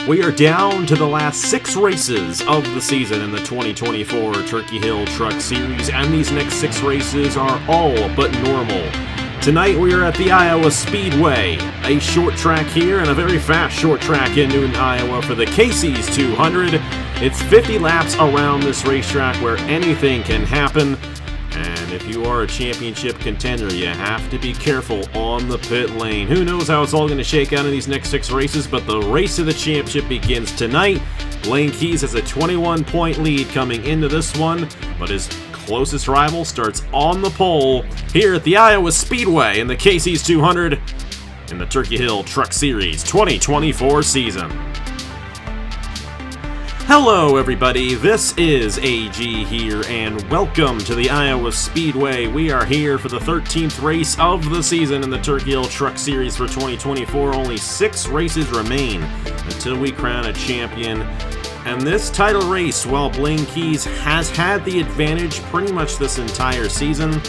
We are down to the last 6 races of the season in the 2024 Turkey Hill Truck Series, and these next 6 races are all but normal. Tonight we are at the Iowa Speedway, a short track here and a very fast short track in Newton, Iowa for the Casey's 200. It's 50 laps around this racetrack where anything can happen. And if you are a championship contender, you have to be careful on the pit lane. Who knows how it's all going to shake out in these next 6 races, but the race of the championship begins tonight. Blaine Keyes has a 21-point lead coming into this one, but his closest rival starts on the pole here at the Iowa Speedway in the Casey's 200 in the Turkey Hill Truck Series 2024 season. Hello everybody, this is AG here, and welcome to the Iowa Speedway. We are here for the 13th race of the season in the Turkey Hill Truck Series for 2024. Only 6 races remain until we crown a champion. And this title race, while Blaine Keyes has had the advantage pretty much this entire season,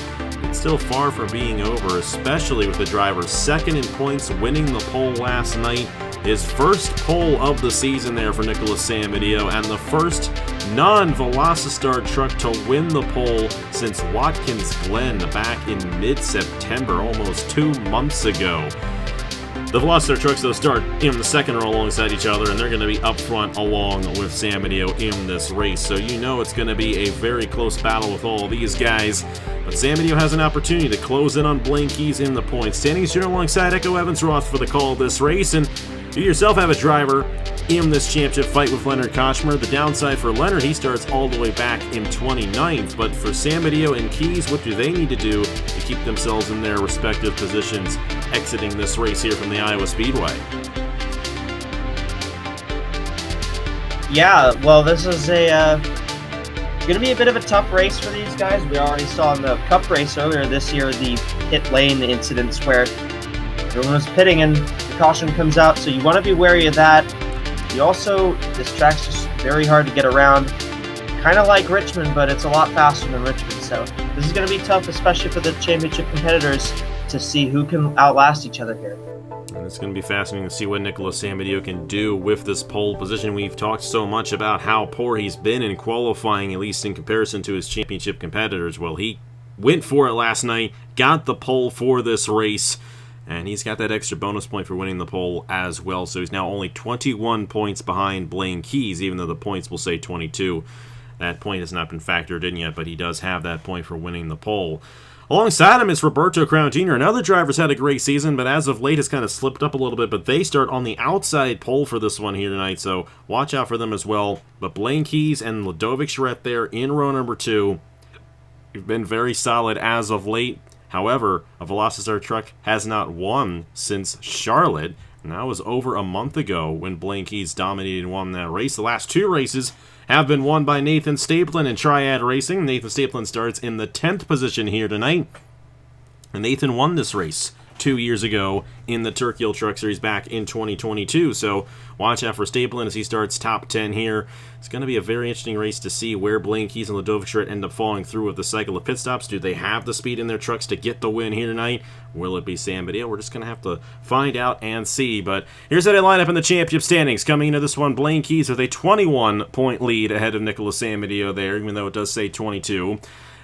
it's still far from being over, especially with the driver second in points, winning the pole last night. His first pole of the season there for Nicolas Samudio, and the first non-Velocistart truck to win the pole since Watkins Glen back in mid-September, almost 2 months ago. The Velocistart trucks, though, start in the second row alongside each other, and they're going to be up front along with Samudio in this race. So you know it's going to be a very close battle with all these guys. But Samudio has an opportunity to close in on Blaine Keyes in the points. Standing as junior alongside Echo Evans-Roth for the call of this race, and you yourself have a driver in this championship fight with Leonard Kochmer. The downside for Leonard, he starts all the way back in 29th, but for Samudio and Keyes, what do they need to do to keep themselves in their respective positions exiting this race here from the Iowa Speedway? Yeah, well, this is going to be a bit of a tough race for these guys. We already saw in the Cup race earlier this year the pit lane incidents where everyone was pitting and the caution comes out, so you want to be wary of that. You also, this track's just very hard to get around. Kind of like Richmond, but it's a lot faster than Richmond, so this is going to be tough, especially for the championship competitors, to see who can outlast each other here. And it's going to be fascinating to see what Nicolas Samudio can do with this pole position. We've talked so much about how poor he's been in qualifying, at least in comparison to his championship competitors. Well, he went for it last night, got the pole for this race, and he's got that extra bonus point for winning the pole as well. So he's now only 21 points behind Blaine Keyes, even though the points will say 22. That point has not been factored in yet, but he does have that point for winning the pole. Alongside him is Roberto Crown Jr. Another driver's had a great season, but as of late has kind of slipped up a little bit, but they start on the outside pole for this one here tonight, so watch out for them as well. But Blaine Keyes and Ludovic Charette there in row number 2 have been very solid as of late. However, a Velocistart truck has not won since Charlotte, and that was over a month ago when Blaine Keyes dominated and won that race. The last 2 races have been won by Nathan Staplin in Triad Racing. Nathan Staplin starts in the 10th position here tonight, and Nathan won this race 2 years ago in the Turkey Hill Truck Series back in 2022. So watch out for Staplin as he starts top 10 here. It's going to be a very interesting race to see where Blaine Keyes and Ludovic Charette end up falling through with the cycle of pit stops. Do they have the speed in their trucks to get the win here tonight? Will it be Samudio? We're just going to have to find out and see. But here's how they line up in the championship standings. Coming into this one, Blaine Keyes with a 21-point lead ahead of Nicolas Samudio there, even though it does say 22.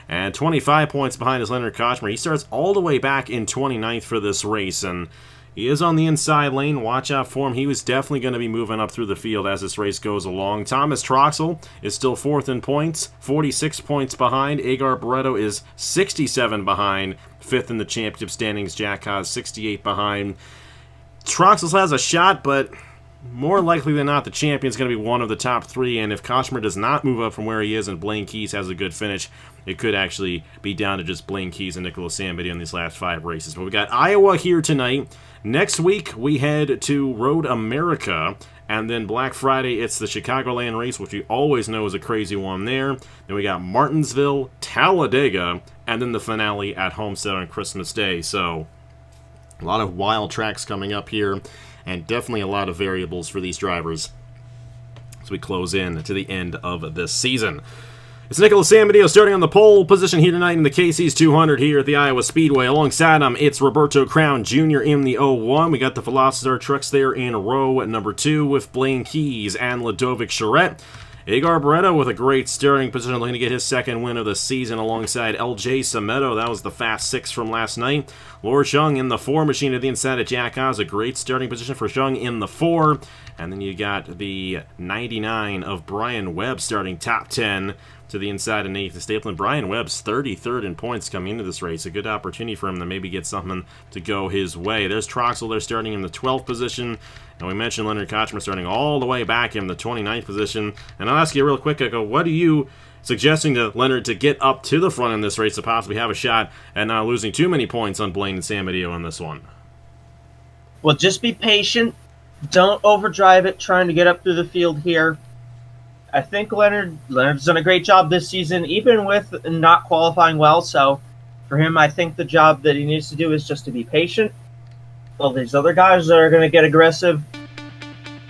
And 25 points behind is Leonard Kochmer. He starts all the way back in 29th for this race, and he is on the inside lane. Watch out for him. He was definitely going to be moving up through the field as this race goes along. Thomas Troxel is still 4th in points, 46 points behind. Agar Barreto is 67 behind, 5th in the championship standings. Jack Haas 68 behind. Troxel has a shot, but more likely than not, the champion's going to be one of the top 3, and if Kochmer does not move up from where he is and Blaine Keyes has a good finish, it could actually be down to just Blaine Keyes and Nicolas Samudio in these last 5 races. But we got Iowa here tonight. Next week, we head to Road America, and then Black Friday, it's the Chicagoland race, which we always know is a crazy one there. Then we got Martinsville, Talladega, and then the finale at Homestead on Christmas Day. So a lot of wild tracks coming up here, and definitely a lot of variables for these drivers as we close in to the end of this season. It's Nicolas Samudio starting on the pole position here tonight in the KC's 200 here at the Iowa Speedway. Alongside him, it's Roberto Crown Jr. in the 01. We got the Velocitar trucks there in row at number 2 with Blaine Keyes and Ludovic Charette. Agar Barretto with a great starting position, looking to get his second win of the season alongside LJ Sameto. That was the fast 6 from last night. Laura Chung in the 4 machine to the inside of Jack Haas. A great starting position for Chung in the 4. And then you got the 99 of Brian Webb starting top 10 to the inside of Nathan Stapleton. Brian Webb's 33rd in points coming into this race. A good opportunity for him to maybe get something to go his way. There's Troxel there starting in the 12th position. And we mentioned Leonard Kochman starting all the way back in the 29th position. And I'll ask you real quick, Echo, what are you suggesting to Leonard to get up to the front in this race to possibly have a shot at not losing too many points on Blaine and Samudio on this one? Well, just be patient. Don't overdrive it trying to get up through the field here. I think Leonard's done a great job this season, even with not qualifying well. So for him, I think the job that he needs to do is just to be patient. Well, these other guys that are going to get aggressive,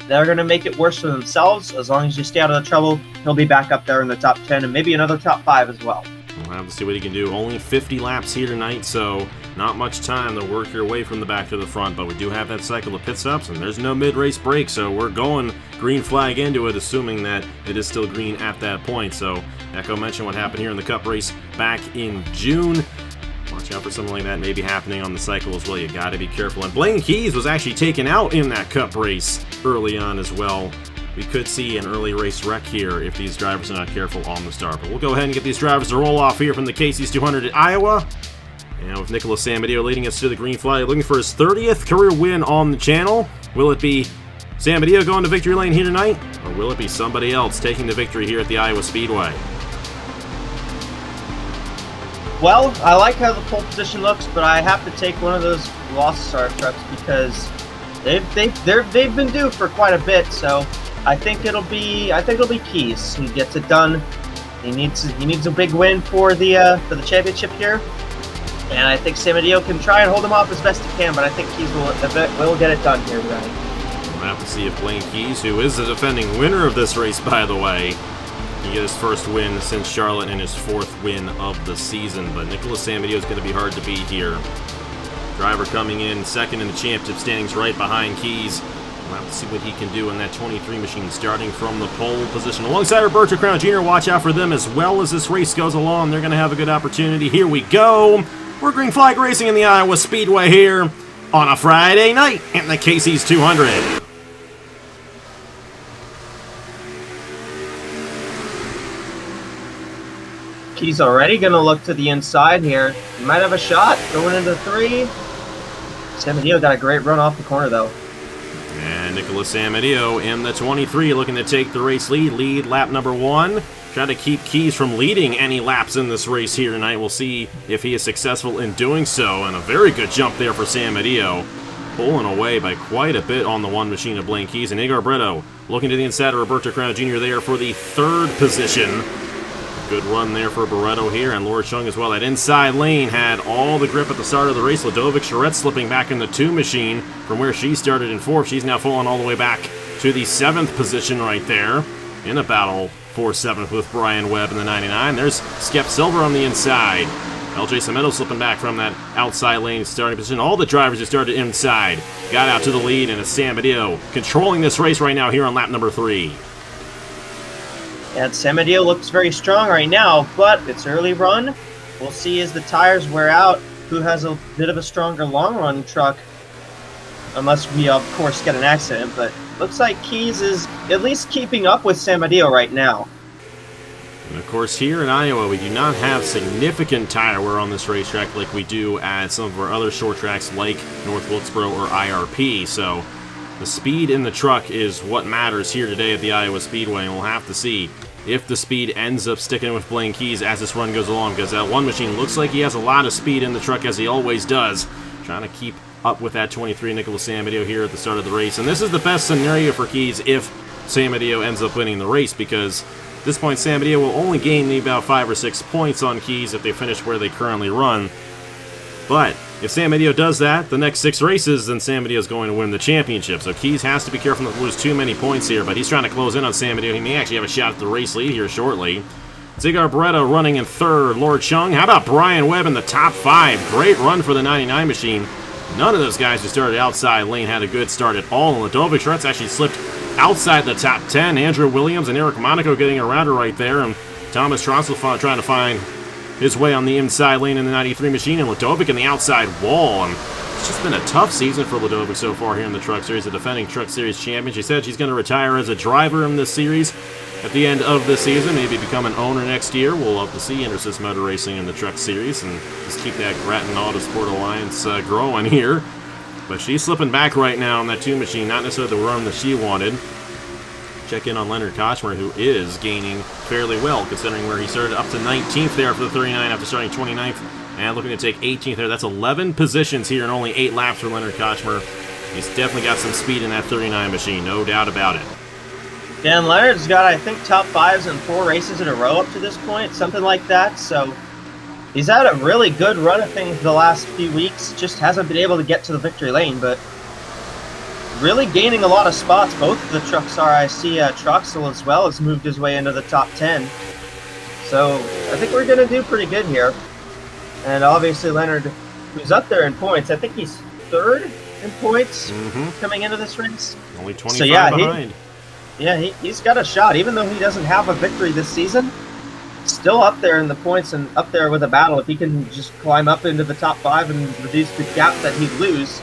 they're going to make it worse for themselves. As long as you stay out of the trouble, he'll be back up there in the top 10 and maybe another top 5 as well. We'll have to see what he can do. Only 50 laps here tonight, so not much time to work your way from the back to the front, but we do have that cycle of pit stops, and there's no mid-race break, so we're going green flag into it, assuming that it is still green at that point. So Echo mentioned what happened here in the Cup race back in June. Watch out for something like that maybe happening on the cycle as well. You got to be careful. And Blaine Keyes was actually taken out in that Cup race early on as well. We could see an early race wreck here if these drivers are not careful on the start. But we'll go ahead and get these drivers to roll off here from the KC's 200 at Iowa. And with Nicolas Samudio leading us to the green flag, looking for his 30th career win on the channel. Will it be Samudio going to victory lane here tonight? Or will it be somebody else taking the victory here at the Iowa Speedway? Well, I like how the pole position looks, but I have to take one of those Velocitar trucks because they've been due for quite a bit. So I think it'll be Keyes. He gets it done. He needs a big win for the championship here, and I think Samudio can try and hold him off as best he can. But I think Keyes will get it done here tonight. We'll have to see if Blaine Keyes, who is the defending winner of this race, by the way, he get his first win since Charlotte and his 4th win of the season. But Nicolas Samudio is going to be hard to beat here. Driver coming in second in the championship standings right behind Keyes. We'll have to see what he can do in that 23 machine starting from the pole position. Alongside Roberto Crown Jr., watch out for them as well as this race goes along. They're going to have a good opportunity. Here we go. We're green flag racing in the Iowa Speedway here on a Friday night in the KC's 200. He's already going to look to the inside here. He might have a shot going into 3. Samudio got a great run off the corner, though. And Nicolas Samudio in the 23 looking to take the race lead lap number 1. Try to keep Keyes from leading any laps in this race here tonight. We'll see if he is successful in doing so. And a very good jump there for Samudio. Pulling away by quite a bit on the 1 machine of Blaine Keyes. And Agar Barretto looking to the inside of Roberto Crown Jr. there for the 3rd position. Good run there for Barretto here, and Laura Chung as well. That inside lane had all the grip at the start of the race. Ludovic Charette slipping back in the 2 machine from where she started in 4th. She's now falling all the way back to the 7th position right there in a battle for 7th with Brian Webb in the 99. There's Skep Silver on the inside. LJ Sameto slipping back from that outside lane starting position. All the drivers who started inside got out to the lead, and it's Samudio controlling this race right now here on lap number 3. And Samudio looks very strong right now, but it's early run. We'll see as the tires wear out who has a bit of a stronger long-run truck, unless we, of course, get an accident. But looks like Keyes is at least keeping up with Samudio right now. And, of course, here in Iowa, we do not have significant tire wear on this racetrack like we do at some of our other short tracks like North Wilkesboro or IRP. So the speed in the truck is what matters here today at the Iowa Speedway, and we'll have to see if the speed ends up sticking with Blaine Keyes as this run goes along, because that 1 machine looks like he has a lot of speed in the truck, as he always does, trying to keep up with that 23 Nicolas Samudio here at the start of the race. And this is the best scenario for Keyes if Samudio ends up winning the race, because at this point Samudio will only gain about 5 or 6 points on Keyes if they finish where they currently run. But if Samudio does that, the next 6 races, then Samudio is going to win the championship. So Keyes has to be careful not to lose too many points here, but he's trying to close in on Samudio. He may actually have a shot at the race lead here shortly. Zigar Beretta running in third. Lord Chung. How about Brian Webb in the top 5? Great run for the 99 machine. None of those guys who started outside lane had a good start at all. And Ludovic Schretz actually slipped outside the top 10. Andrew Williams and Eric Monaco getting around her right there. And Thomas Trotzel trying to find his way on the inside lane in the 93 machine. And Ludovic in the outside wall. And it's just been a tough season for Ludovic so far here in the Truck Series, the defending Truck Series champion. She said she's going to retire as a driver in this series at the end of the season, maybe become an owner next year. We'll love to see Intersys Motor Racing in the Truck Series and just keep that Grattan Autosport Alliance growing here. But she's slipping back right now on that 2 machine, not necessarily the run that she wanted. Check in on Leonard Kochmer, who is gaining fairly well, considering where he started up to 19th there for the 39 after starting 29th. And looking to take 18th there. That's 11 positions here and only 8 laps for Leonard Kochmer. He's definitely got some speed in that 39 machine, no doubt about it. Dan Leonard's got, I think, top 5s in 4 races in a row up to this point, something like that. So he's had a really good run of things the last few weeks. Just hasn't been able to get to the victory lane, but really gaining a lot of spots. Both of the trucks are. I see Troxel as well has moved his way into the top 10. So I think we're going to do pretty good here. And obviously Leonard, who's up there in points, I think he's 3rd in points coming into this race. Only 25 behind. He's got a shot, even though he doesn't have a victory this season. Still up there in the points and up there with a battle. If he can just climb up into the top 5 and reduce the gap that he'd lose,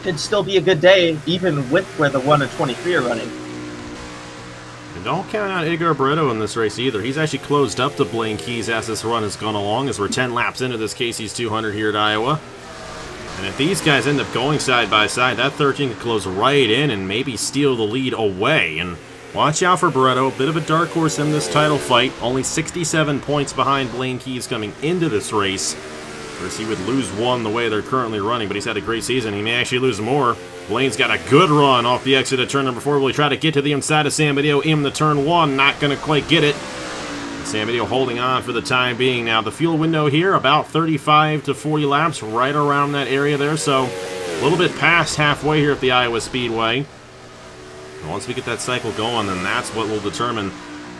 could still be a good day, even with where the 1 and 23 are running. And don't count out Edgar Barreto in this race either. He's actually closed up to Blaine Keyes as this run has gone along, as we're 10 laps into this Casey's 200 here at Iowa. And if these guys end up going side by side, that 13 could close right in and maybe steal the lead away. And watch out for Barreto, bit of a dark horse in this title fight. Only 67 points behind Blaine Keyes coming into this race. Of course, he would lose 1 the way they're currently running, but he's had a great season. He may actually lose more. Blaine's got a good run off the exit at turn number 4. Will he try to get to the inside of Samudio in the turn 1? Not going to quite get it. Samudio holding on for the time being. Now, the fuel window here, about 35 to 40 laps, right around that area there. So, a little bit past halfway here at the Iowa Speedway. And once we get that cycle going, then that's what will determine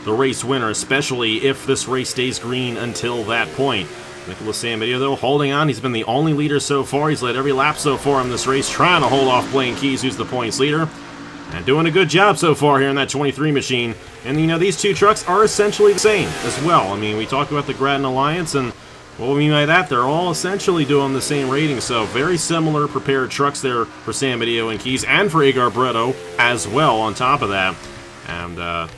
the race winner, especially if this race stays green until that point. Nicolas Samudio, though, holding on. He's been the only leader so far. He's led every lap so far in this race, trying to hold off Blaine Keyes, who's the points leader. And doing a good job so far here in that 23 machine. And, you know, these two trucks are essentially the same as well. I mean, we talk about the Grattan Alliance, and what we mean by that, they're all essentially doing the same rating. So, very similar prepared trucks there for Samudio and Keyes, and for Edgar Barreto as well on top of that. And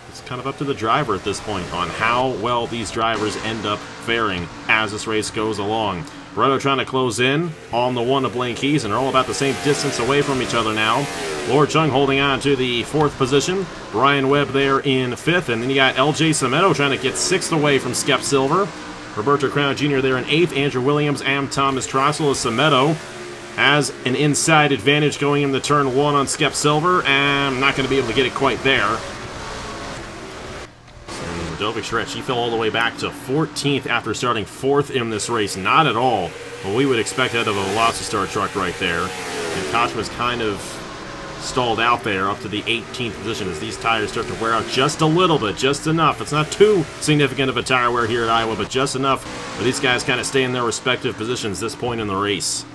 it's kind of up to the driver at this point on how well these drivers end up faring as this race goes along. Barreto trying to close in on the 1 of Blaine Keyes, and they're all about the same distance away from each other now. Lord Chung holding on to the 4th position. Brian Webb there in 5th, and then you got LJ Cemento trying to get 6th away from Skep Silver. Roberto Crown Jr. there in 8th. Andrew Williams and Thomas Trossel as Cemento has an inside advantage going into turn 1 on Skep Silver, and not going to be able to get it quite there. Ludovic Schretz, she fell all the way back to 14th after starting 4th in this race. Not at all what we would expect out of a Velocity truck right there. And Koch was kind of stalled out there up to the 18th position as these tires start to wear out just a little bit, just enough. It's not too significant of a tire wear here at Iowa, but just enough for these guys kind of stay in their respective positions this point in the race.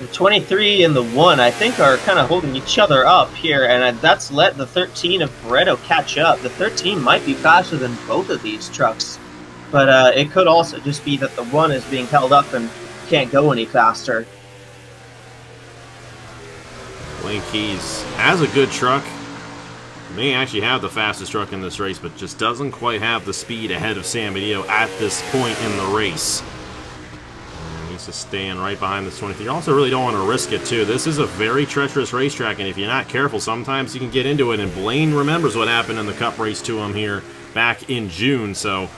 The 23 and the 1, I think, are kind of holding each other up here, and that's let the 13 of Barreto catch up. The 13 might be faster than both of these trucks, but it could also just be that the 1 is being held up and can't go any faster. Blaine Keyes has a good truck. May actually have the fastest truck in this race, but just doesn't quite have the speed ahead of Samudio at this point in the race. To stand right behind this 23. You also really don't want to risk it, too. This is a very treacherous racetrack, and if you're not careful, sometimes you can get into it, and Blaine remembers what happened in the Cup race to him here back in June, so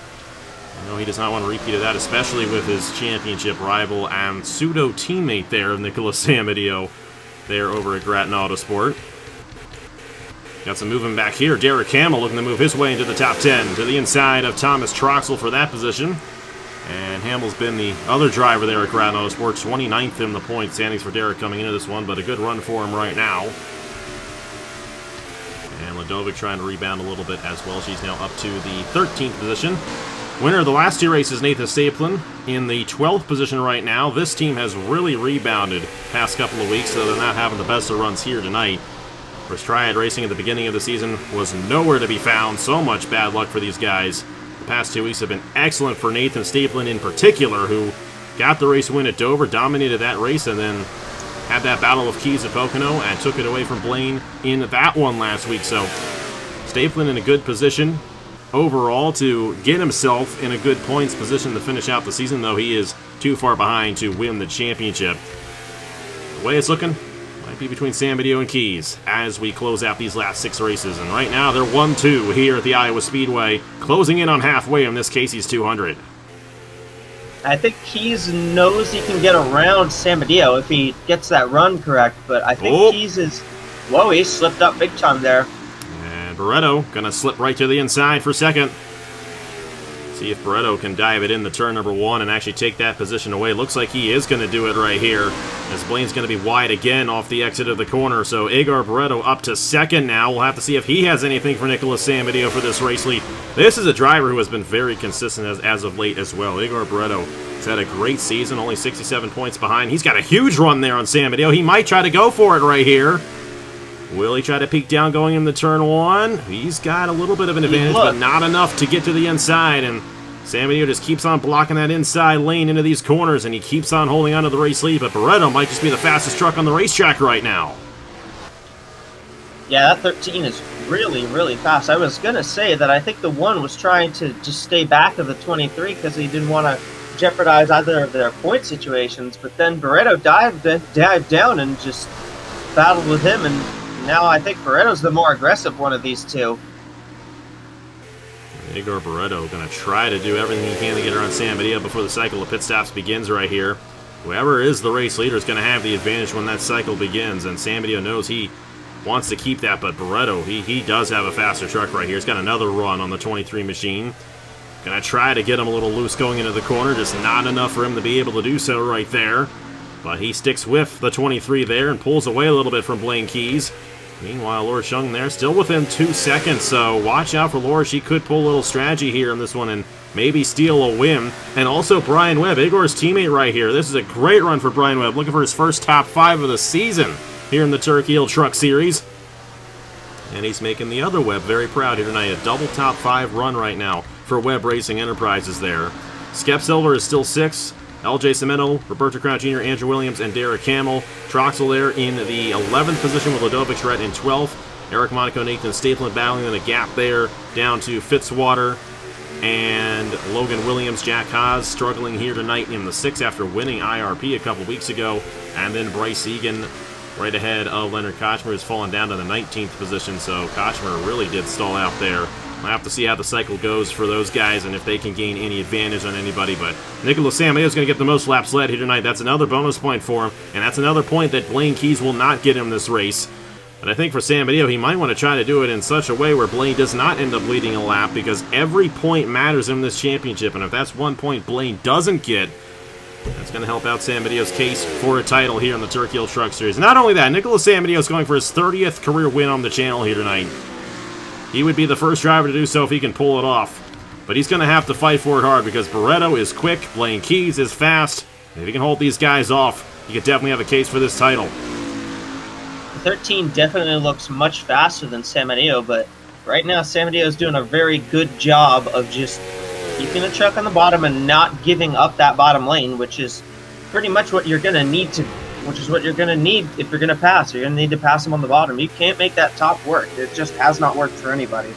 I know he does not want to repeat of that, especially with his championship rival and pseudo-teammate there, Nicolas Samudio, there over at Grattan Autosport. Got some movement back here. Derek Hamill looking to move his way into the top 10 to the inside of Thomas Troxel for that position. And Hamill's been the other driver there at Grattan Autosport, 29th in the point standings for Derek coming into this one, but a good run for him right now. And Ladovic trying to rebound a little bit as well. She's now up to the 13th position. Winner of the last two races, Nathan Stapleton, in the 12th position right now. This team has really rebounded past couple of weeks, so they're not having the best of runs here tonight. First Triad racing at the beginning of the season was nowhere to be found. So much bad luck for these guys. The past 2 weeks have been excellent for Nathan Stapleton in particular, who got the race win at Dover, dominated that race, and then had that battle of Keyes at Pocono and took it away from Blaine in that one last week. So Stapleton in a good position overall to get himself in a good points position to finish out the season, though he is too far behind to win the championship. The way it's looking might be between Samudio and Keyes as we close out these last 6 races. And right now they're 1-2 here at the Iowa Speedway, closing in on halfway on this Casey's 200. I think Keyes knows he can get around Samudio if he gets that run correct, but I think Keyes is... Whoa, he slipped up big time there. And Barretto gonna slip right to the inside for second. See if Barretto can dive it in the turn number 1 and actually take that position away. Looks like he is gonna do it right here, as Blaine's gonna be wide again off the exit of the corner. So Agar Barretto up to second now. We'll have to see if he has anything for Nicolas Samudio for this race lead. This is a driver who has been very consistent as of late as well. Agar Barretto has had a great season, only 67 points behind. He's got a huge run there on Samudio. He might try to go for it right here. Will he try to peek down going into turn 1? He's got a little bit of an advantage, but not enough to get to the inside. And Samudio just keeps on blocking that inside lane into these corners, and he keeps on holding on to the race lead. But Barretto might just be the fastest truck on the racetrack right now. Yeah, that 13 is really, really fast. I was going to say that I think the 1 was trying to just stay back of the 23 because he didn't want to jeopardize either of their point situations. But then Barretto dived down and just battled with him, and now I think Barretto's the more aggressive one of these two. Agar Barretto going to try to do everything he can to get around Samudio before the cycle of pit stops begins right here. Whoever is the race leader is going to have the advantage when that cycle begins, and Samudio knows he wants to keep that, but Barretto, he does have a faster truck right here. He's got another run on the 23 machine. Going to try to get him a little loose going into the corner, just not enough for him to be able to do so right there. But he sticks with the 23 there and pulls away a little bit from Blaine Keyes. Meanwhile, Laura Chung there, still within 2 seconds, so watch out for Laura. She could pull a little strategy here in this one and maybe steal a win. And also Brian Webb, Igor's teammate right here. This is a great run for Brian Webb, looking for his first top 5 of the season here in the Turkey Hill Truck Series. And he's making the other Webb very proud here tonight. A double top 5 run right now for Webb Racing Enterprises there. Skep Silver is still 6. LJ Cimento, Roberto Crown Jr., Andrew Williams, and Derek Hamill. Troxel there in the 11th position with Ladovic Red in 12th. Eric Monaco, Nathan Stapleton battling in the gap there down to Fitzwater. And Logan Williams, Jack Haas struggling here tonight in the 6th after winning IRP a couple weeks ago. And then Bryce Egan right ahead of Leonard Kochmer, who's fallen down to the 19th position. So Kochmer really did stall out there. We'll have to see how the cycle goes for those guys and if they can gain any advantage on anybody. But Nicolas Samudio is going to get the most laps led here tonight. That's another bonus point for him, and that's another point that Blaine Keyes will not get him this race. But I think for Samudio, he might want to try to do it in such a way where Blaine does not end up leading a lap, because every point matters in this championship, and if that's 1 point Blaine doesn't get, that's going to help out Samudio's case for a title here in the Turkey Hill Truck Series. Not only that, Nicolas Samudio is going for his 30th career win on the channel here tonight. He would be the first driver to do so if he can pull it off. But he's going to have to fight for it hard, because Barretto is quick, Blaine Keyes is fast, and if he can hold these guys off, he could definitely have a case for this title. 13 definitely looks much faster than Samudio, but right now Samudio is doing a very good job of just keeping the truck on the bottom and not giving up that bottom lane, which is pretty much what you're going to need to, which is what you're going to need if you're going to pass. You're going to need to pass him on the bottom. You can't make that top work. It just has not worked for anybody.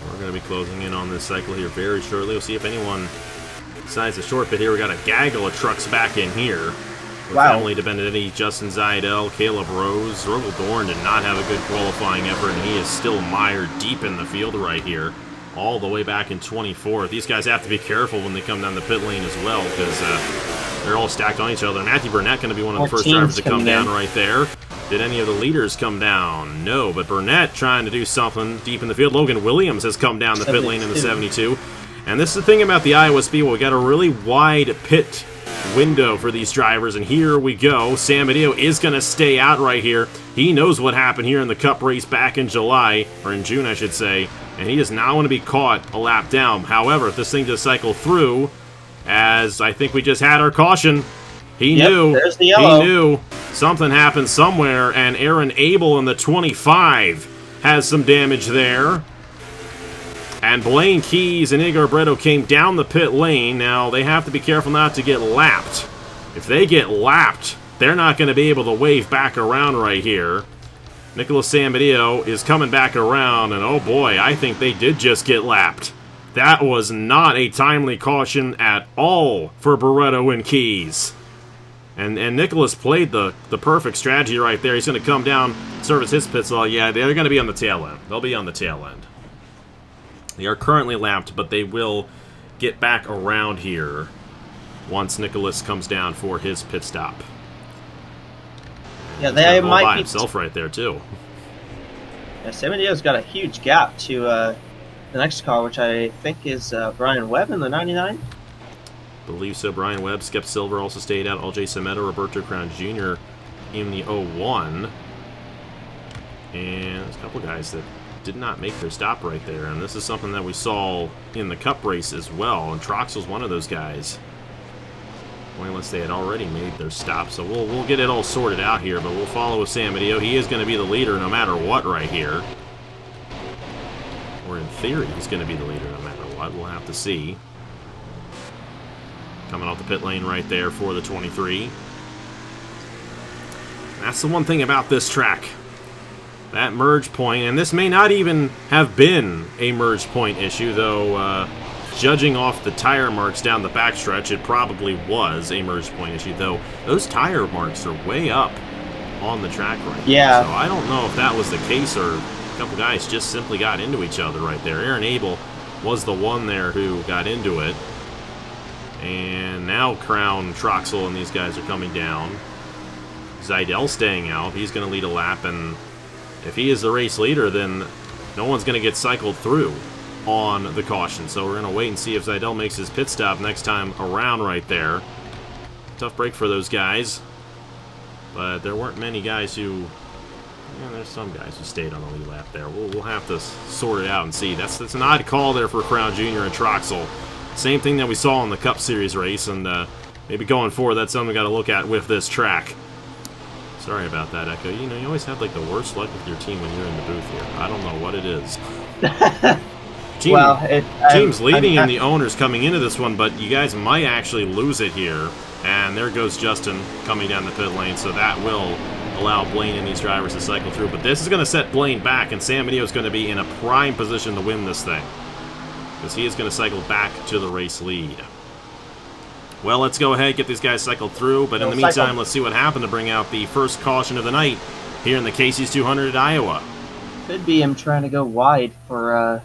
We're going to be closing in on this cycle here very shortly. We'll see if anyone decides a short bit here. We got a gaggle of trucks back in here. Wow. Family Dependent, Justin Zaidel, Caleb Rose. Rogel Dorn did not have a good qualifying effort, and he is still mired deep in the field right here, all the way back in 24th. These guys have to be careful when they come down the pit lane as well, because they're all stacked on each other. Matthew Burnett going to be one of the first drivers to come down right there. Did any of the leaders come down? No, but Burnett trying to do something deep in the field. Logan Williams has come down the pit lane in the 72. And this is the thing about the Iowa Speedway. We got a really wide pit window for these drivers, and here we go. Samudio is going to stay out right here. He knows what happened here in the Cup race back in July, or in June, I should say, and he does not want to be caught a lap down. However, if this thing does cycle through, as I think we just had our caution, he knew. There's the yellow. He knew something happened somewhere, and Aaron Abel in the 25 has some damage there. And Blaine Keyes and Igor Bretto came down the pit lane. Now, they have to be careful not to get lapped. If they get lapped, they're not going to be able to wave back around right here. Nicolas Samudio is coming back around, and oh boy, I think they did just get lapped. That was not a timely caution at all for Bretto and Keyes. And Nicolas played the perfect strategy right there. He's going to come down, service his pit stall. Yeah, they're going to be on the tail end. They'll be on the tail end. They are currently lapped, but they will get back around here once Nicolas comes down for his pit stop. Yeah, they might by be himself right there too. Yeah, Samudio's got a huge gap to the next car, which I think is Brian Webb in the 99. Believe so. Brian Webb, Skip Silver also stayed out. LJ Semedo, Roberto Crown Jr. in the 01. And there's a couple guys that did not make their stop right there, and this is something that we saw in the Cup race as well, and Troxel's one of those guys. Well, unless they had already made their stop, so we'll get it all sorted out here, but we'll follow with Samudio. He is going to be the leader no matter what right here. Or in theory, he's going to be the leader no matter what. We'll have to see. Coming off the pit lane right there for the 23. And that's the one thing about this track. That merge point, and this may not even have been a merge point issue, though judging off the tire marks down the backstretch, it probably was a merge point issue, though those tire marks are way up on the track right now. So I don't know if that was the case or a couple guys just simply got into each other right there. Aaron Abel was the one there who got into it. And now Crown, Troxel, and these guys are coming down. Zeidel staying out. He's going to lead a lap, and if he is the race leader, then no one's going to get cycled through on the caution. So we're going to wait and see if Zeidel makes his pit stop next time around right there. Tough break for those guys. But there weren't many guys who... Yeah, there's some guys who stayed on the lead lap there. We'll have to sort it out and see. That's an odd call there for Crown Jr. and Troxel. Same thing that we saw in the Cup Series race, and maybe going forward, that's something we got to look at with this track. Sorry about that, Echo. You know, you always have like the worst luck with your team when you're in the booth here. I don't know what it is. Team's leading and the owners coming into this one, but you guys might actually lose it here. And there goes Justin coming down the pit lane, so that will allow Blaine and these drivers to cycle through. But this is going to set Blaine back, and Samudio is going to be in a prime position to win this thing, because he is going to cycle back to the race lead. Well, let's go ahead and get these guys cycled through, but in the meantime, let's see what happened to bring out the first caution of the night here in the Casey's 200 at Iowa. Could be him trying to go wide for...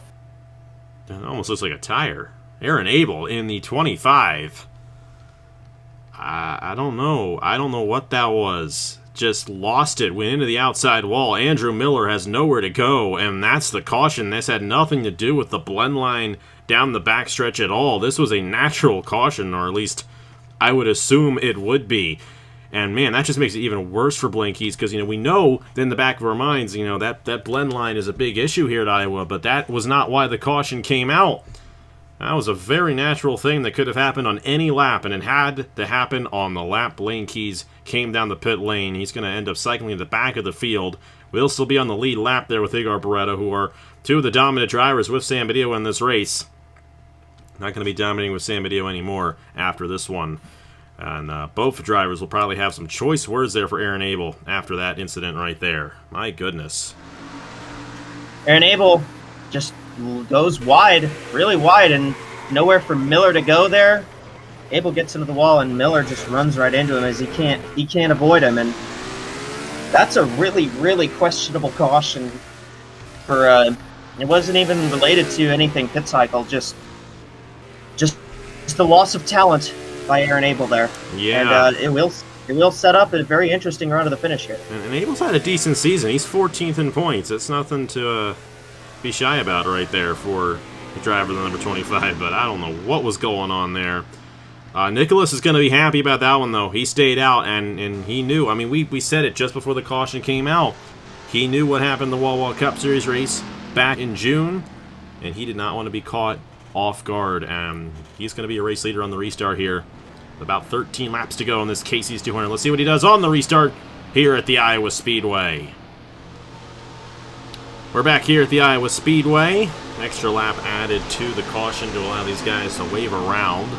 It almost looks like a tire. Aaron Abel in the 25. I don't know. I don't know what that was. Just lost it, went into the outside wall. Andrew Miller has nowhere to go, and that's the caution. This had nothing to do with the blend line down the backstretch at all. This was a natural caution, or at least I would assume it would be. And man, that just makes it even worse for Blaine Keyes, because we know in the back of our minds, that blend line is a big issue here at Iowa, but that was not why the caution came out. That was a very natural thing that could have happened on any lap, and it had to happen on the lap Blaine Keyes came down the pit lane. He's going to end up cycling at the back of the field. We'll still be on the lead lap there with Igor Bretto, who are two of the dominant drivers with Samudio in this race. Not going to be dominating with Samudio anymore after this one. And both drivers will probably have some choice words there for Aaron Abel after that incident right there. My goodness. Aaron Abel just goes wide, really wide, and nowhere for Miller to go there. Abel gets into the wall, and Miller just runs right into him as he can't avoid him. And that's a really, really questionable caution for it wasn't even related to anything pit cycle, just the loss of talent by Aaron Abel there. Yeah. And it will set up a very interesting run to the finish here. And Abel's had a decent season. He's 14th in points. It's nothing to be shy about right there for the driver, the number 25, but I don't know what was going on there. Nicolas is going to be happy about that one, though. He stayed out, and he knew. I mean, we said it just before the caution came out. He knew what happened in the Wall Cup Series race back in June, and he did not want to be caught off guard. He's going to be a race leader on the restart here. About 13 laps to go in this Casey's 200. Let's see what he does on the restart here at the Iowa Speedway. We're back here at the Iowa Speedway. Extra lap added to the caution to allow these guys to wave around.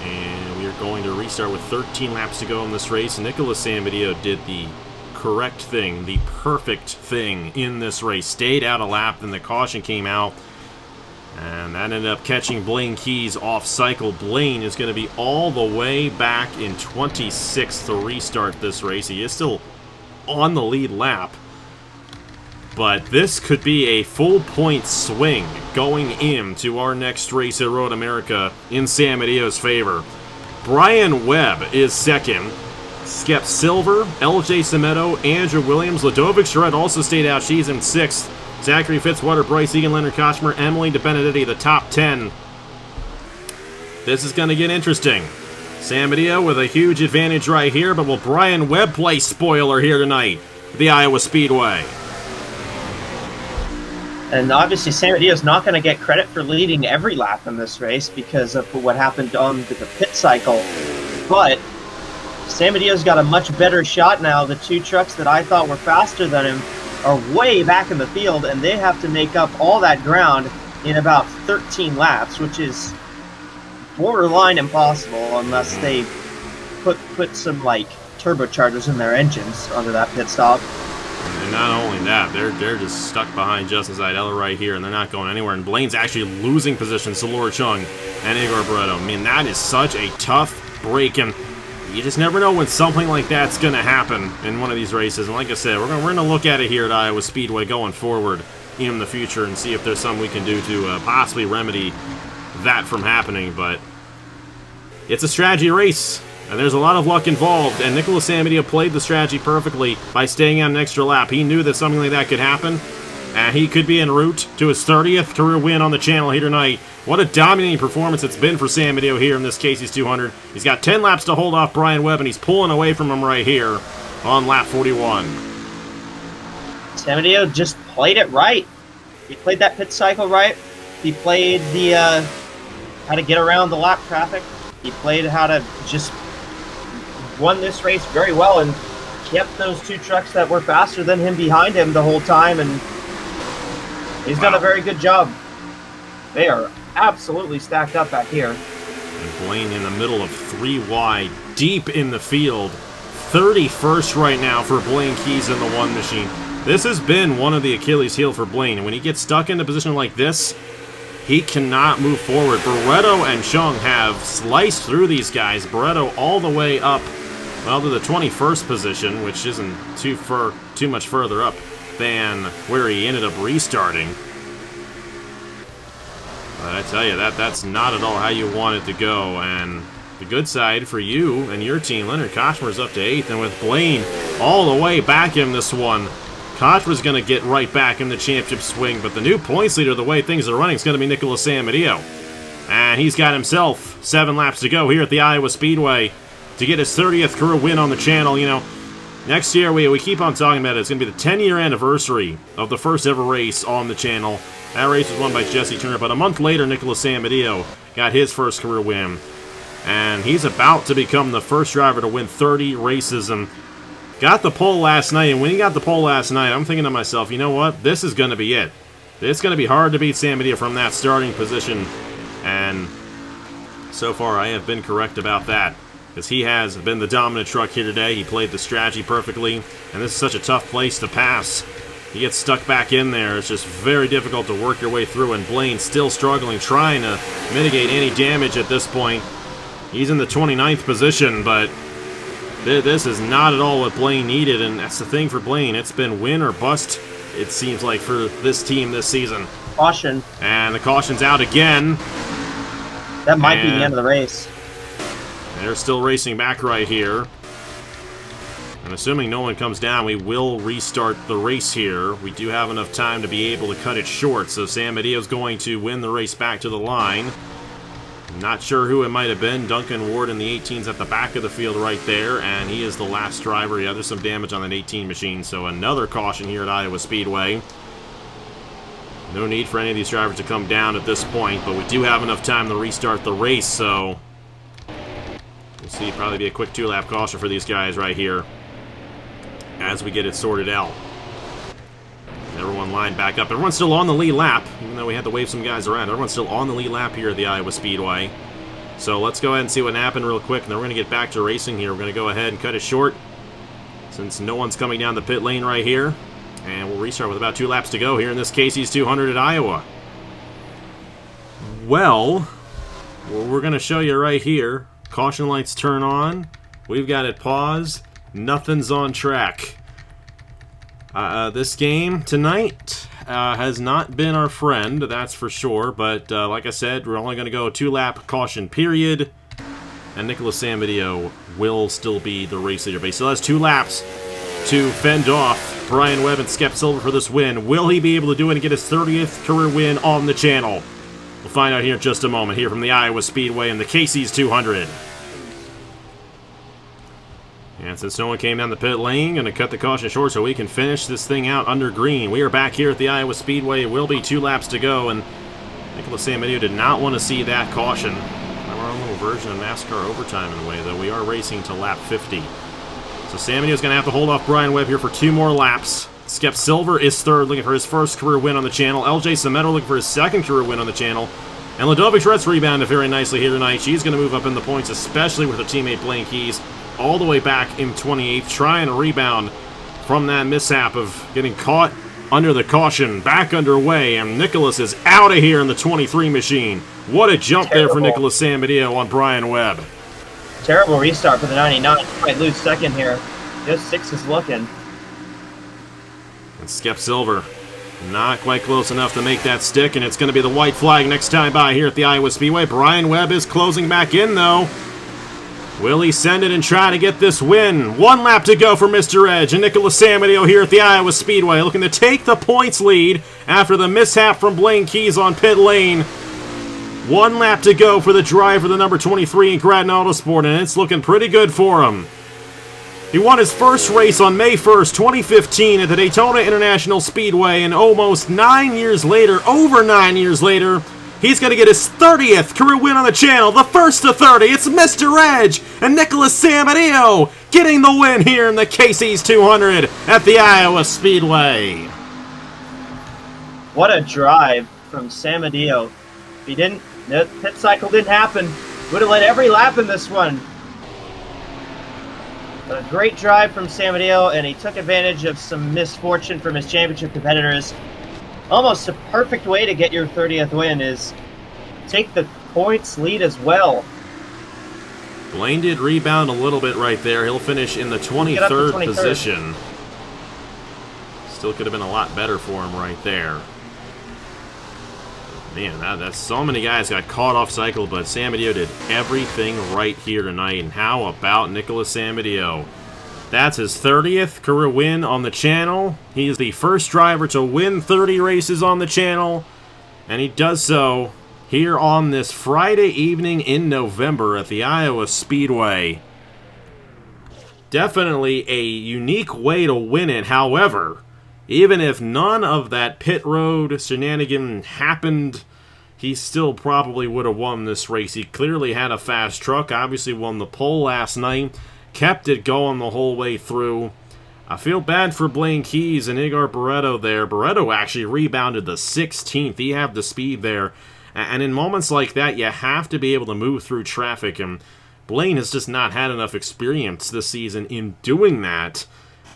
And we are going to restart with 13 laps to go in this race. Nicolas Samudio did the correct thing, the perfect thing in this race. Stayed out a lap, then the caution came out. And that ended up catching Blaine Keyes off cycle. Blaine is going to be all the way back in 26th to restart this race. He is still on the lead lap. But this could be a full point swing going into our next race at Road America in Samudio's favor. Brian Webb is second. Skep Silver, LJ Semedo, Andrew Williams, Ladovic Charette also stayed out. She's in sixth. Zachary Fitzwater, Bryce Egan, Leonard Kochmer, Emily DeBenedetti, the top 10. This is going to get interesting. Samudio with a huge advantage right here, but will Brian Webb play spoiler here tonight at the Iowa Speedway? And obviously, Samudio's not going to get credit for leading every lap in this race because of what happened on the pit cycle. But Samudio's got a much better shot now. The two trucks that I thought were faster than him are way back in the field, and they have to make up all that ground in about 13 laps, which is borderline impossible unless they put some, like, turbochargers in their engines under that pit stop. And not only that, they're just stuck behind Justin Zidella right here, and they're not going anywhere. And Blaine's actually losing positions to Laura Chung and Igor Barreto. I mean, that is such a tough break, and you just never know when something like that's going to happen in one of these races. And like I said, we're going to look at it here at Iowa Speedway going forward in the future and see if there's something we can do to possibly remedy that from happening. But it's a strategy race, and there's a lot of luck involved, and Nicolas Samudio played the strategy perfectly by staying on an extra lap. He knew that something like that could happen, and he could be en route to his 30th career win on the channel here tonight. What a dominating performance it's been for Samudio here in this Casey's 200. He's got 10 laps to hold off Brian Webb, and he's pulling away from him right here on lap 41. Samudio just played it right. He played that pit cycle right. He played the how to get around the lap traffic. He played how to just won this race very well and kept those two trucks that were faster than him behind him the whole time, and he's done a very good job. They are absolutely stacked up back here. And Blaine in the middle of 3 wide, deep in the field. 31st right now for Blaine Keyes in the one machine. This has been one of the Achilles heel for Blaine. And when he gets stuck in a position like this, he cannot move forward. Barreto and Chung have sliced through these guys. Barreto all the way up, well, to the 21st position, which isn't too much further up than where he ended up restarting. But I tell you, that's not at all how you want it to go. And the good side for you and your team, Leonard Kochmer's up to 8th, and with Blaine all the way back in this one, Kochmer's going to get right back in the championship swing. But the new points leader, the way things are running, is going to be Nicolas Samudio. And he's got himself 7 laps to go here at the Iowa Speedway to get his 30th career win on the channel. You know, next year, we keep on talking about it. It's going to be the 10-year anniversary of the first ever race on the channel. That race was won by Jesse Turner, but a month later, Nicolas Samudio got his first career win. And he's about to become the first driver to win 30 races. And got the pole last night, and when he got the pole last night, I'm thinking to myself, you know what? This is going to be it. It's going to be hard to beat Samudio from that starting position. And so far, I have been correct about that, because he has been the dominant truck here today. He played the strategy perfectly, and this is such a tough place to pass. He gets stuck back in there. It's just very difficult to work your way through, and Blaine still struggling, trying to mitigate any damage at this point. He's in the 29th position, but this is not at all what Blaine needed, and that's the thing for Blaine. It's been win or bust, it seems like, for this team this season. Caution. And the caution's out again. That might be the end of the race. They're still racing back right here. And assuming no one comes down, we will restart the race here. We do have enough time to be able to cut it short, so Samudio's going to win the race back to the line. Not sure who it might have been. Duncan Ward in the 18's at the back of the field right there, and he is the last driver. Yeah, there's some damage on that 18 machine, so another caution here at Iowa Speedway. No need for any of these drivers to come down at this point, but we do have enough time to restart the race, so we'll see. Probably be a quick 2-lap caution for these guys right here as we get it sorted out. Everyone lined back up. Everyone's still on the lead lap, even though we had to wave some guys around. Everyone's still on the lead lap here at the Iowa Speedway. So let's go ahead and see what happened real quick, and then we're going to get back to racing here. We're going to go ahead and cut it short since no one's coming down the pit lane right here. And we'll restart with about 2 laps to go here in this Casey's 200 at Iowa. Well, what we're going to show you right here. Caution lights turn on. We've got it paused. Nothing's on track. This game tonight has not been our friend, that's for sure. But like I said, we're only going to go a 2-lap caution period. And Nicolas Samudio will still be the race leader. But he still has 2 laps to fend off Brian Webb and Skep Silver for this win. Will he be able to do it and get his 30th career win on the channel? We'll find out here in just a moment, here from the Iowa Speedway and the Casey's 200. And since no one came down the pit lane, going to cut the caution short so we can finish this thing out under green. We are back here at the Iowa Speedway. It will be 2 laps to go, and Nicolas Samudio did not want to see that caution. Our own little version of NASCAR overtime in a way, though. We are racing to lap 50. So Samudio's going to have to hold off Brian Webb here for 2 more laps. Skep Silver is third, looking for his first career win on the channel. LJ Semedo looking for his second career win on the channel. And Ludovic Schretz rebounded very nicely here tonight. She's going to move up in the points, especially with her teammate Blaine Keyes all the way back in 28th, trying to rebound from that mishap of getting caught under the caution. Back underway, and Nicolas is out of here in the 23 machine. What a jump there for Nicolas Samudio on Brian Webb. Terrible restart for the 99. Might lose second here. Just 6 is looking. And Skep Silver not quite close enough to make that stick, and it's going to be the white flag next time by here at the Iowa Speedway. Brian Webb is closing back in, though. Will he send it and try to get this win? 1 lap to go for Mr. Edge, and Nicolas Samudio here at the Iowa Speedway looking to take the points lead after the mishap from Blaine Keyes on pit lane. 1 lap to go for the driver, the number 23 in Grattan Autosport, and it's looking pretty good for him. He won his first race on May 1st, 2015 at the Daytona International Speedway, and almost 9 years later, over 9 years later, he's going to get his 30th career win on the channel, the first to 30. It's Mr. Edge and Nicolas Samudio getting the win here in the Casey's 200 at the Iowa Speedway. What a drive from Samudio. If he didn't, the pit cycle didn't happen. Would have led every lap in this one. But a great drive from Samudio, and he took advantage of some misfortune from his championship competitors. Almost a perfect way to get your 30th win is take the points lead as well. Blaine did rebound a little bit right there. He'll finish in the 23rd position. Still could have been a lot better for him right there. Man, that's so many guys got caught off cycle, but Samudio did everything right here tonight. And how about Nicolas Samudio? That's his 30th career win on the channel. He is the first driver to win 30 races on the channel, and he does so here on this Friday evening in November at the Iowa Speedway. Definitely a unique way to win it. However, even if none of that pit road shenanigan happened, he still probably would have won this race. He clearly had a fast truck, obviously won the pole last night, kept it going the whole way through. I feel bad for Blaine Keyes and Igor Barreto there. Barreto actually rebounded the 16th. He had the speed there. And in moments like that, you have to be able to move through traffic. And Blaine has just not had enough experience this season in doing that.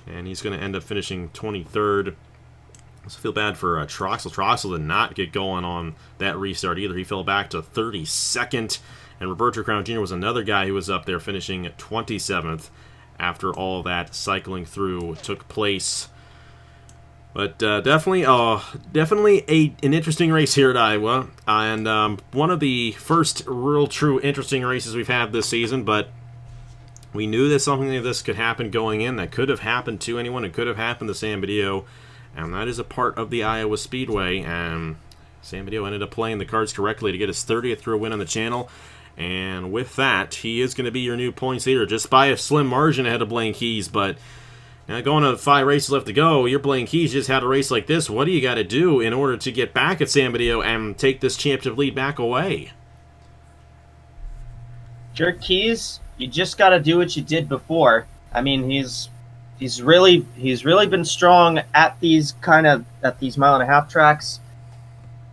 And he's going to end up finishing 23rd. I also feel bad for Troxel. Troxel did not get going on that restart either. He fell back to 32nd. And Roberto Crown Jr. was another guy who was up there finishing 27th after all that cycling through took place. But definitely an interesting race here at Iowa. And one of the first real true interesting races we've had this season. But we knew that something like this could happen going in. That could have happened to anyone. It could have happened to Samudio. And that is a part of the Iowa Speedway. And Samudio ended up playing the cards correctly to get his 30th career win on the channel. And with that, he is going to be your new points leader, just by a slim margin ahead of Blaine Keyes. But now going to 5 races left to go, your Blaine Keyes just had a race like this. What do you got to do in order to get back at Samudio and take this championship lead back away? Your Keyes, you just got to do what you did before. I mean, he's really been strong at these mile-and-a-half tracks,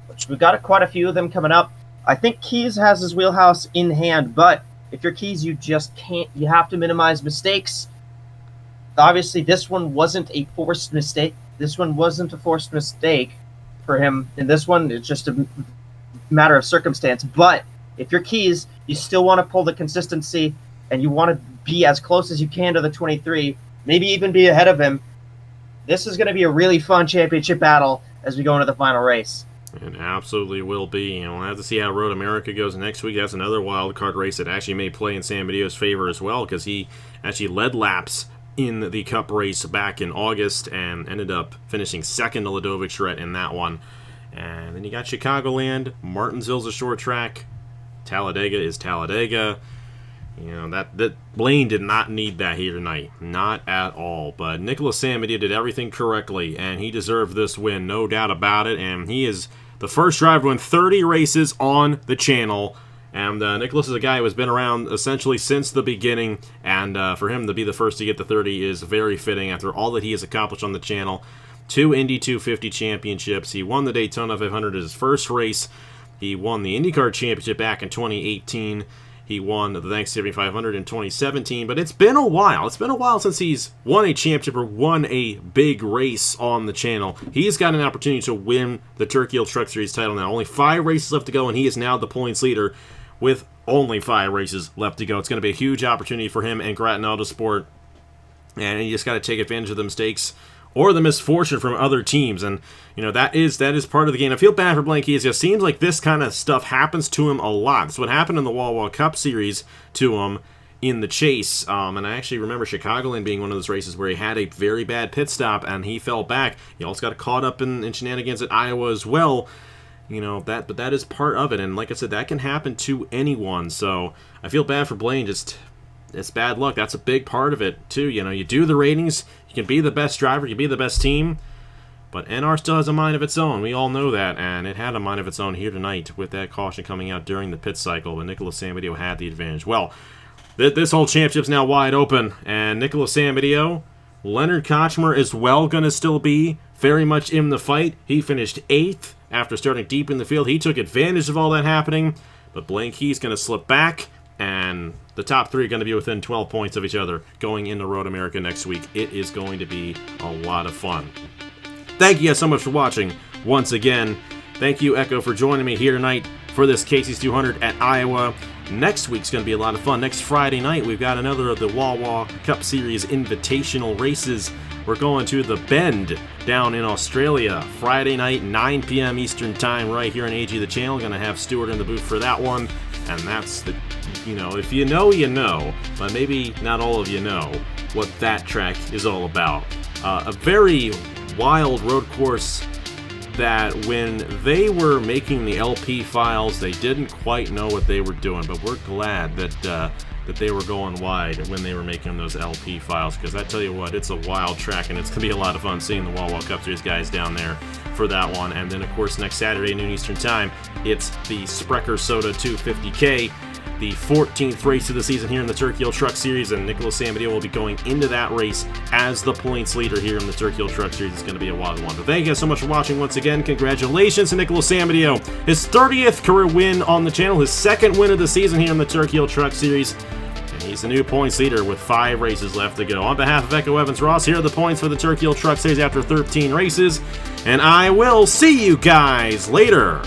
which we've got quite a few of them coming up. I think Keyes has his wheelhouse in hand, but if you're Keyes, you just can't. You have to minimize mistakes. Obviously, this one wasn't a forced mistake. For him. In this one, it's just a matter of circumstance. But if you're Keyes, you still want to pull the consistency, and you want to be as close as you can to the 23, maybe even be ahead of him. This is going to be a really fun championship battle as we go into the final race. It absolutely will be. And we'll have to see how Road America goes next week. That's another wild card race that actually may play in Samudio's favor as well, because he actually led laps in the Cup race back in August and ended up finishing second to Ladovic-Charette in that one. And then you got Chicagoland. Martinsville's a short track. Talladega is Talladega. You know, that Blaine did not need that here tonight. Not at all. But Nicolas Samudio did everything correctly, and he deserved this win, no doubt about it. And he is the first driver to win 30 races on the channel. And Nicolas is a guy who has been around essentially since the beginning. And for him to be the first to get to 30 is very fitting after all that he has accomplished on the channel. 2 Indy 250 championships. He won the Daytona 500 as his first race. He won the IndyCar Championship back in 2018. He won the Thanksgiving 500 in 2017, but it's been a while. It's been a while since he's won a championship or won a big race on the channel. He's got an opportunity to win the Turkey Hill Truck Series title now. Only 5 races left to go, and he is now the points leader with only 5 races left to go. It's going to be a huge opportunity for him and Grattan Autosport, and you just got to take advantage of the mistakes or the misfortune from other teams. And, you know, that is part of the game. I feel bad for Blaine Keyes. It seems like this kind of stuff happens to him a lot. That's what happened in the Wawa Cup Series to him in the chase. And I actually remember Chicagoland being one of those races where he had a very bad pit stop and he fell back. He also got caught up in shenanigans at Iowa as well. You know, but that is part of it. And like I said, that can happen to anyone. So I feel bad for Blaine. Just, it's bad luck. That's a big part of it, too. You know, you do the ratings. You can be the best driver, you can be the best team, but NR still has a mind of its own. We all know that, and it had a mind of its own here tonight with that caution coming out during the pit cycle when Nicolas Samudio had the advantage. Well, this whole championship's now wide open, and Nicolas Samudio, Leonard Kochmer as well going to still be very much in the fight. He finished 8th after starting deep in the field. He took advantage of all that happening, but Blaine Keyes going to slip back, and the top 3 are going to be within 12 points of each other going into Road America next week. It is going to be a lot of fun. Thank you guys so much for watching once again. Thank you, Echo, for joining me here tonight for this Casey's 200 at Iowa. Next week's going to be a lot of fun. Next Friday night, we've got another of the Wawa Cup Series Invitational races. We're going to the Bend down in Australia. Friday night, 9 p.m. Eastern Time, right here on AG The Channel. Going to have Stuart in the booth for that one. And that's the, you know, if you know, you know. But maybe not all of you know what that track is all about. A very wild road course that when they were making the LP files, they didn't quite know what they were doing. But we're glad that they were going wide when they were making those LP files, because I tell you what, it's a wild track, and it's going to be a lot of fun seeing the Wawa Cup Series guys down there for that one. And then, of course, next Saturday, noon Eastern Time, it's the Sprecher Soda 250K, the 14th race of the season here in the Turkey Hill Truck Series, and Nicolas Samudio will be going into that race as the points leader here in the Turkey Hill Truck Series. It's going to be a wild one. But thank you guys so much for watching once again. Congratulations to Nicolas Samudio. His 30th career win on the channel, his 2nd win of the season here in the Turkey Hill Truck Series. He's the new points leader with 5 races left to go. On behalf of Echo Evans Ross, here are the points for the Turkey Hill Truck Series after 13 races, and I will see you guys later.